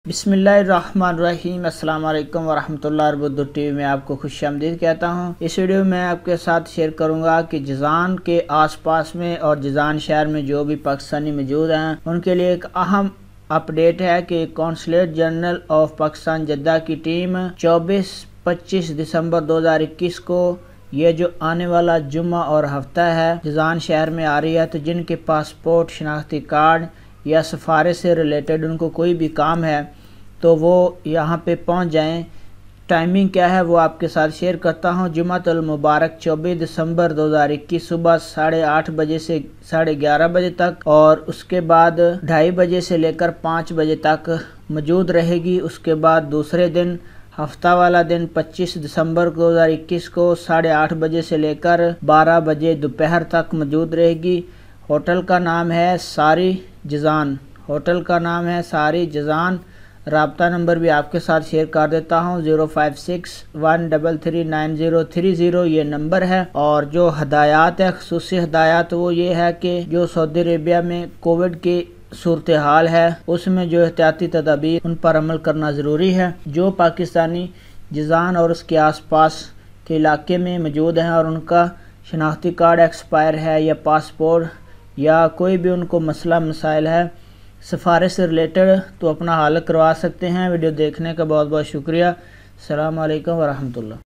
بسم اللہ الرحمن الرحیم۔ السلام علیکم ورحمۃ اللہ وبرکاتہ۔ ٹی وی میں آپ کو خوش آمدید کہتا ہوں۔ اس ویڈیو میں آپ کے ساتھ شیئر کروں گا کہ جازان کے آس پاس میں اور جازان شہر میں جو بھی پاکستانی موجود ہیں ان کے لیے ایک اہم اپڈیٹ ہے کہ consulate general of Pakistan Jeddah کی ٹیم 24-25 دسمبر 2021 کو یہ جو آنے والا جمعہ اور ہفتہ ہے جازان شہر میں آ رہی ہے، تو جن کے پاسپورٹ، شناختی کارڈ یا سفارش سے ریلیٹڈ ان کو کوئی بھی کام ہے تو وہ یہاں پہ پہنچ جائیں۔ ٹائمنگ کیا ہے وہ آپ کے ساتھ شیئر کرتا ہوں۔ جمعہ المبارک 24 دسمبر 2021 صبح 8:30 بجے سے 11:30 بجے تک، اور اس کے بعد 2:30 بجے سے لے کر 5 بجے تک موجود رہے گی۔ اس کے بعد دوسرے دن ہفتہ والا دن 25 دسمبر 2021 کو 8:30 بجے سے لے کر 12 بجے دوپہر تک موجود رہے گی۔ ہوٹل کا نام ہے ساری جازان۔ ہوٹل کا نام ہے ساری جازان۔ رابطہ نمبر بھی آپ کے ساتھ شیئر کر دیتا ہوں، 056-133-9030 یہ نمبر ہے۔ اور جو ہدایات ہے، خصوصی ہدایات، وہ یہ ہے کہ جو سعودی عربیہ میں کووڈ کی صورتحال ہے اس میں جو احتیاطی تدابیر ان پر عمل کرنا ضروری ہے۔ جو پاکستانی جازان اور اس کے آس پاس کے علاقے میں موجود ہیں اور ان کا شناختی کارڈ ایکسپائر ہے یا پاسپورٹ یا کوئی بھی ان کو مسئلہ مسائل ہے سفارش سے ریلیٹڈ، تو اپنا حل کروا سکتے ہیں۔ ویڈیو دیکھنے کا بہت بہت شکریہ۔ السلام علیکم ورحمۃ اللہ۔